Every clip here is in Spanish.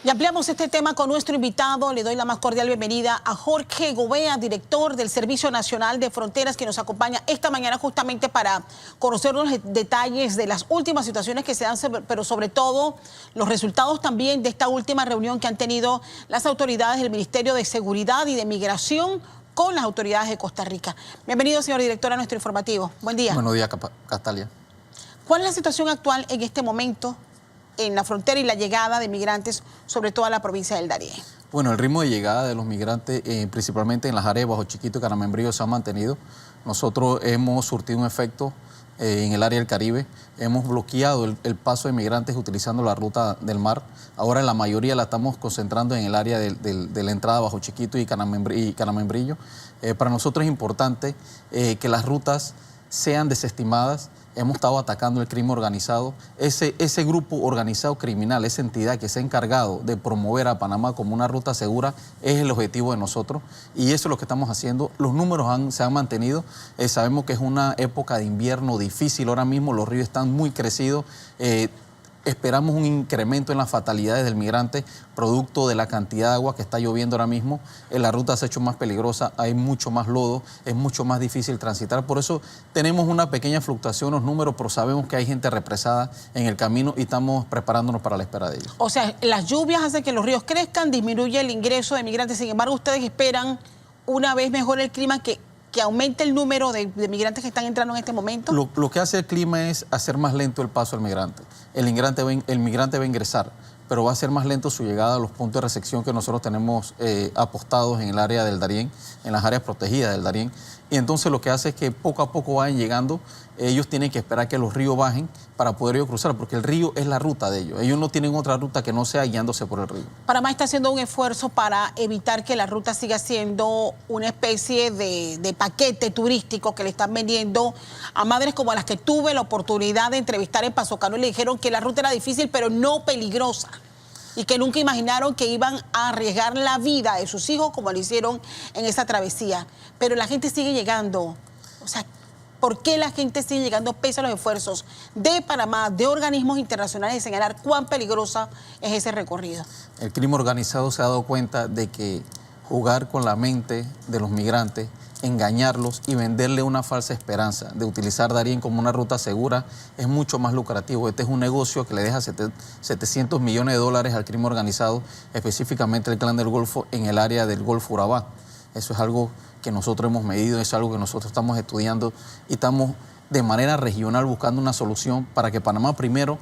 Y ampliamos este tema con nuestro invitado. Le doy la más cordial bienvenida a Jorge Gobea, director del Servicio Nacional de Fronteras, que nos acompaña esta mañana justamente para conocer los detalles de las últimas situaciones que se dan, pero sobre todo los resultados también de esta última reunión que han tenido las autoridades del Ministerio de Seguridad y de Migración con las autoridades de Costa Rica. Bienvenido, señor director, a nuestro informativo. Buen día. Buenos días, Castalia. ¿Cuál es la situación actual en este momento en la frontera y la llegada de migrantes, sobre todo a la provincia del Darién? Bueno, el ritmo de llegada de los migrantes, principalmente en las áreas Bajo Chiquito y Canamembrillo, se ha mantenido. Nosotros hemos surtido un efecto en el área del Caribe. Hemos bloqueado el paso de migrantes utilizando la ruta del mar. Ahora la mayoría la estamos concentrando en el área de la entrada Bajo Chiquito y Canamembrillo. Para nosotros es importante que las rutas sean desestimadas. Hemos estado atacando el crimen organizado. Ese grupo organizado criminal, esa entidad que se ha encargado de promover a Panamá como una ruta segura, es el objetivo de nosotros. Y eso es lo que estamos haciendo. Los números se han mantenido. Sabemos que es una época de invierno difícil. Ahora mismo los ríos están muy crecidos. Esperamos un incremento en las fatalidades del migrante, producto de la cantidad de agua que está lloviendo ahora mismo. La ruta se ha hecho más peligrosa, hay mucho más lodo, es mucho más difícil transitar. Por eso tenemos una pequeña fluctuación en los números, pero sabemos que hay gente represada en el camino y estamos preparándonos para la espera de ellos. O sea, las lluvias hacen que los ríos crezcan, disminuye el ingreso de migrantes. Sin embargo, ustedes esperan, una vez mejor el clima, que aumente el número de migrantes que están entrando en este momento. Lo que hace el clima es hacer más lento el paso del migrante. El migrante va a ingresar, pero va a ser más lento su llegada a los puntos de recepción que nosotros tenemos apostados en el área del Darién, en las áreas protegidas del Darién. Y entonces lo que hace es que poco a poco vayan llegando. Ellos tienen que esperar que los ríos bajen para poder ellos cruzar, porque el río es la ruta de ellos. Ellos no tienen otra ruta que no sea guiándose por el río. Panamá está haciendo un esfuerzo para evitar que la ruta siga siendo una especie de paquete turístico que le están vendiendo a madres como las que tuve la oportunidad de entrevistar en Paso Cano y le dijeron que la ruta era difícil pero no peligrosa, y que nunca imaginaron que iban a arriesgar la vida de sus hijos como lo hicieron en esa travesía. Pero la gente sigue llegando. O sea, ¿por qué la gente sigue llegando pese a los esfuerzos de Panamá, de organismos internacionales, de señalar cuán peligrosa es ese recorrido? El crimen organizado se ha dado cuenta de que jugar con la mente de los migrantes, engañarlos y venderle una falsa esperanza de utilizar Darién como una ruta segura es mucho más lucrativo. Este es un negocio que le deja 700 millones de dólares al crimen organizado, específicamente el Clan del Golfo en el área del Golfo Urabá. Eso es algo que nosotros hemos medido, es algo que nosotros estamos estudiando y estamos de manera regional buscando una solución para que Panamá primero,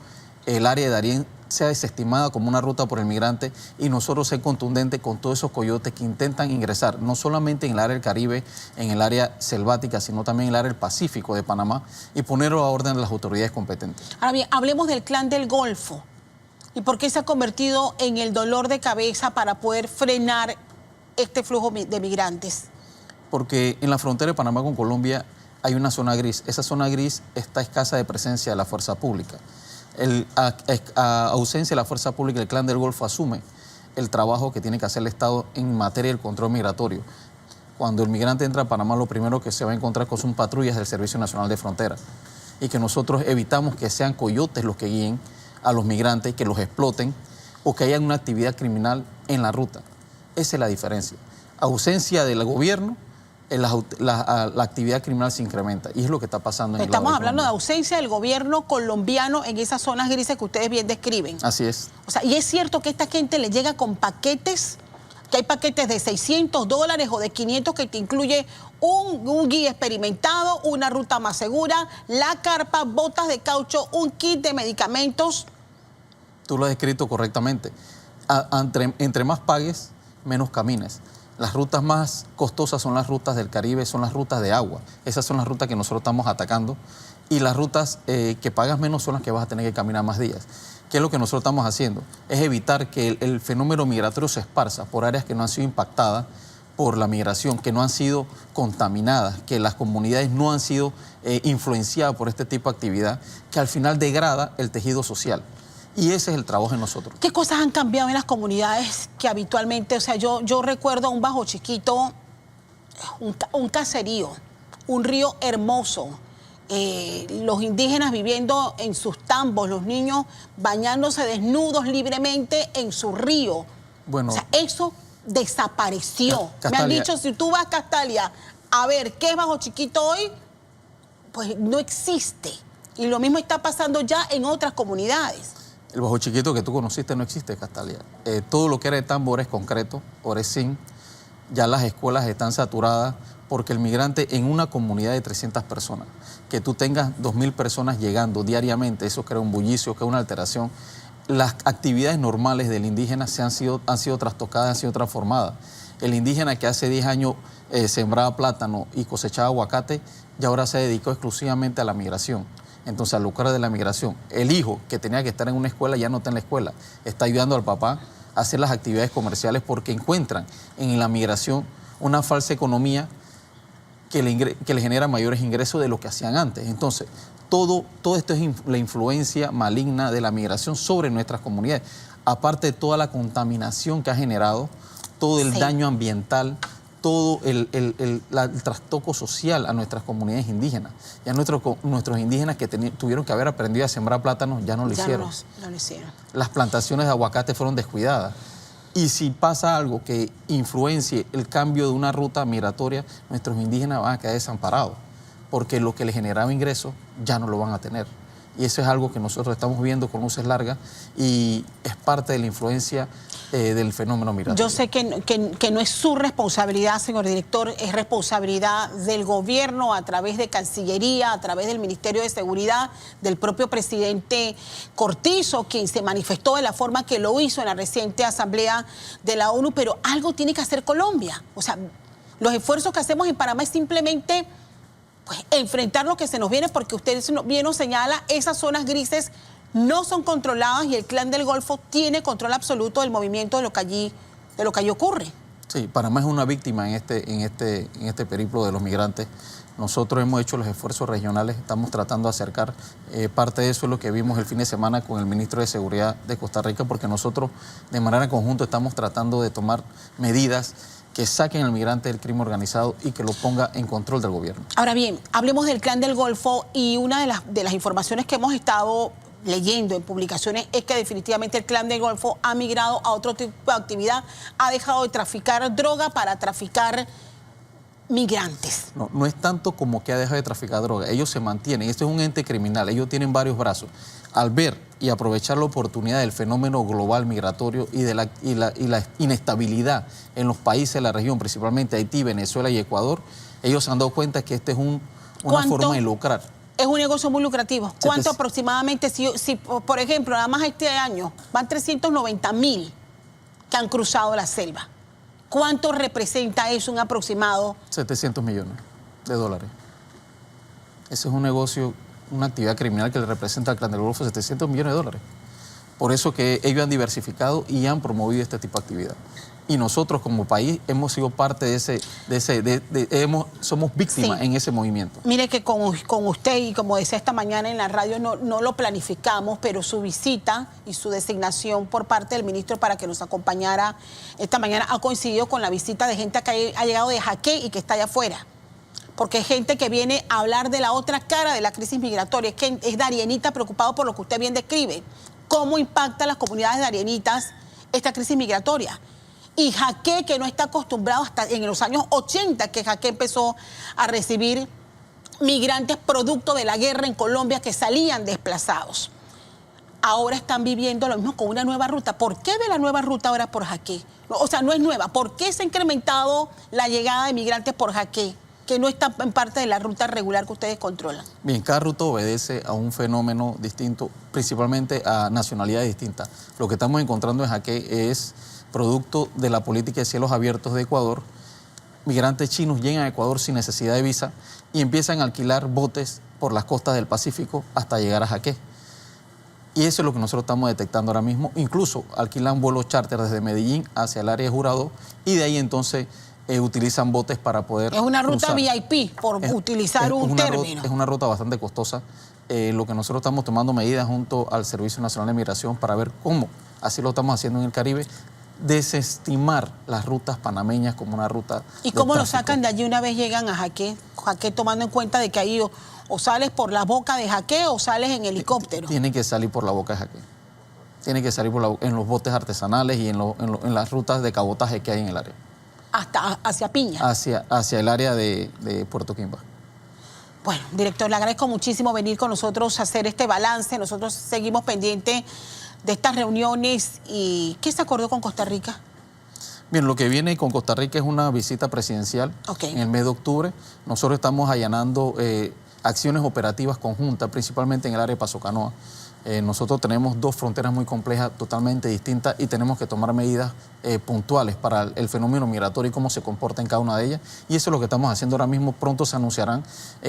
el área de Darién, sea desestimada como una ruta por el migrante y nosotros ser contundentes con todos esos coyotes que intentan ingresar, no solamente en el área del Caribe, en el área selvática, sino también en el área del Pacífico de Panamá y ponerlo a orden de las autoridades competentes. Ahora bien, hablemos del Clan del Golfo y por qué se ha convertido en el dolor de cabeza para poder frenar este flujo de migrantes. Porque en la frontera de Panamá con Colombia hay una zona gris. Esa zona gris está escasa de presencia de la fuerza pública. A ausencia de la fuerza pública, el Clan del Golfo asume el trabajo que tiene que hacer el Estado en materia del control migratorio. Cuando el migrante entra a Panamá, lo primero que se va a encontrar con son patrullas del Servicio Nacional de Fronteras y que nosotros evitamos que sean coyotes los que guíen a los migrantes, que los exploten o que haya una actividad criminal en la ruta. Esa es la diferencia. Ausencia del gobierno, la actividad criminal se incrementa y es lo que está pasando en el lado de Colombia. Estamos hablando de ausencia del gobierno colombiano en esas zonas grises que ustedes bien describen. Así es. O sea, y es cierto que esta gente le llega con paquetes, que hay paquetes de $600 o de 500 que te incluye un guía experimentado, una ruta más segura, la carpa, botas de caucho, un kit de medicamentos. Tú lo has descrito correctamente. Entre más pagues, menos camines. Las rutas más costosas son las rutas del Caribe, son las rutas de agua. Esas son las rutas que nosotros estamos atacando. Y las rutas que pagas menos son las que vas a tener que caminar más días. ¿Qué es lo que nosotros estamos haciendo? Es evitar que el fenómeno migratorio se esparza por áreas que no han sido impactadas por la migración, que no han sido contaminadas, que las comunidades no han sido influenciadas por este tipo de actividad, que al final degrada el tejido social. Y ese es el trabajo de nosotros. ¿Qué cosas han cambiado en las comunidades que habitualmente, o sea, yo recuerdo un Bajo Chiquito, un caserío, un río hermoso, los indígenas viviendo en sus tambos, los niños bañándose desnudos libremente en su río. Bueno, o sea, eso desapareció. Me han dicho, si tú vas a Castalia a ver qué es Bajo Chiquito hoy, pues no existe. Y lo mismo está pasando ya en otras comunidades. El Bajo Chiquito que tú conociste no existe, Castalia. Todo lo que era de tambo ahora es concreto, ahora es zinc. Ya las escuelas están saturadas porque el migrante en una comunidad de 300 personas, que tú tengas 2.000 personas llegando diariamente, eso crea un bullicio, crea una alteración. Las actividades normales del indígena han sido trastocadas, han sido transformadas. El indígena que hace 10 años sembraba plátano y cosechaba aguacate, ya ahora se dedicó exclusivamente a la migración. Entonces, al lucrar de la migración, el hijo que tenía que estar en una escuela ya no está en la escuela, está ayudando al papá a hacer las actividades comerciales porque encuentran en la migración una falsa economía que le genera mayores ingresos de lo que hacían antes. Entonces, todo esto es la influencia maligna de la migración sobre nuestras comunidades, aparte de toda la contaminación que ha generado, todo el daño ambiental, todo el trastoco social a nuestras comunidades indígenas. Ya nuestros indígenas que tuvieron que haber aprendido a sembrar plátanos ya no lo hicieron. No lo hicieron. Las plantaciones de aguacate fueron descuidadas. Y si pasa algo que influencie el cambio de una ruta migratoria, nuestros indígenas van a quedar desamparados, porque lo que les generaba ingresos ya no lo van a tener. Y eso es algo que nosotros estamos viendo con luces largas y es parte de la influencia del fenómeno migratorio. Yo sé que no es su responsabilidad, señor director, es responsabilidad del gobierno a través de Cancillería, a través del Ministerio de Seguridad, del propio presidente Cortizo, quien se manifestó de la forma que lo hizo en la reciente Asamblea de la ONU, pero algo tiene que hacer Colombia. O sea, los esfuerzos que hacemos en Panamá es simplemente pues, enfrentar lo que se nos viene, porque usted bien nos señala, esas zonas grises no son controladas y el Clan del Golfo tiene control absoluto del movimiento de lo que allí ocurre. Sí, Panamá es una víctima en este periplo de los migrantes. Nosotros hemos hecho los esfuerzos regionales, estamos tratando de acercar. Parte de eso es lo que vimos el fin de semana con el ministro de Seguridad de Costa Rica, porque nosotros de manera conjunta estamos tratando de tomar medidas que saquen al migrante del crimen organizado y que lo ponga en control del gobierno. Ahora bien, hablemos del Clan del Golfo y una de las informaciones que hemos estado leyendo en publicaciones es que definitivamente el Clan del Golfo ha migrado a otro tipo de actividad, ha dejado de traficar droga para traficar migrantes. No es tanto como que ha dejado de traficar droga, ellos se mantienen, esto es un ente criminal, ellos tienen varios brazos. Al ver y aprovechar la oportunidad del fenómeno global migratorio y de la inestabilidad en los países de la región, principalmente Haití, Venezuela y Ecuador, ellos se han dado cuenta que esta es una forma de lucrar. Es un negocio muy lucrativo. ¿Cuánto aproximadamente, si por ejemplo, nada más este año van 390.000 que han cruzado la selva? ¿Cuánto representa eso, un aproximado? 700 millones de dólares. Ese es un negocio, una actividad criminal que le representa al Clan del Golfo 700 millones de dólares. Por eso que ellos han diversificado y han promovido este tipo de actividad. Y nosotros como país hemos sido parte de somos víctimas en ese movimiento. Mire que con usted, y como decía esta mañana en la radio, no lo planificamos, pero su visita y su designación por parte del ministro para que nos acompañara esta mañana ha coincidido con la visita de gente que ha llegado de Jaque y que está allá afuera. Porque es gente que viene a hablar de la otra cara de la crisis migratoria. Es Darienita preocupado por lo que usted bien describe. ¿Cómo impacta a las comunidades darienitas esta crisis migratoria? Y Jaque, que no está acostumbrado hasta en los años 80, que Jaque empezó a recibir migrantes producto de la guerra en Colombia que salían desplazados. Ahora están viviendo lo mismo con una nueva ruta. ¿Por qué de la nueva ruta ahora por Jaque? O sea, no es nueva. ¿Por qué se ha incrementado la llegada de migrantes por Jaque, que no está en parte de la ruta regular que ustedes controlan? Bien, cada ruta obedece a un fenómeno distinto, principalmente a nacionalidades distintas. Lo que estamos encontrando en Jaque es producto de la política de cielos abiertos de Ecuador. Migrantes chinos llegan a Ecuador sin necesidad de visa y empiezan a alquilar botes por las costas del Pacífico hasta llegar a Jaque. Y eso es lo que nosotros estamos detectando ahora mismo. Incluso alquilan vuelos charter desde Medellín hacia el área de Jurado y de ahí entonces utilizan botes para poder Es una ruta cruzar. VIP, por utilizar un término. Es una ruta bastante costosa. Lo que nosotros estamos tomando medidas junto al Servicio Nacional de Migración para ver cómo, así lo estamos haciendo en el Caribe, desestimar las rutas panameñas como una ruta. ¿Y cómo lo sacan de allí una vez llegan a Jaque? Jaque, tomando en cuenta de que ahí o sales por la boca de Jaque o sales en helicóptero. Tienen que salir por la boca de Jaque. Tienen que salir en los botes artesanales y en las rutas de cabotaje que hay en el área. Hasta hacia Piña. Hacia el área de Puerto Quimba. Bueno, director, le agradezco muchísimo venir con nosotros a hacer este balance. Nosotros seguimos pendientes de estas reuniones. ¿Y qué se acordó con Costa Rica? Bien, lo que viene con Costa Rica es una visita presidencial en el mes de octubre. Nosotros estamos allanando acciones operativas conjuntas, principalmente en el área de Paso Canoa. Nosotros tenemos dos fronteras muy complejas, totalmente distintas, y tenemos que tomar medidas puntuales para el fenómeno migratorio y cómo se comporta en cada una de ellas. Y eso es lo que estamos haciendo ahora mismo. Pronto se anunciarán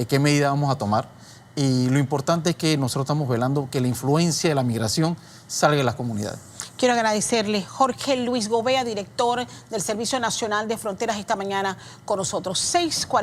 qué medidas vamos a tomar. Y lo importante es que nosotros estamos velando que la influencia de la migración salga de las comunidades. Quiero agradecerle Jorge Luis Gobea, director del Servicio Nacional de Fronteras, esta mañana con nosotros. 6:40.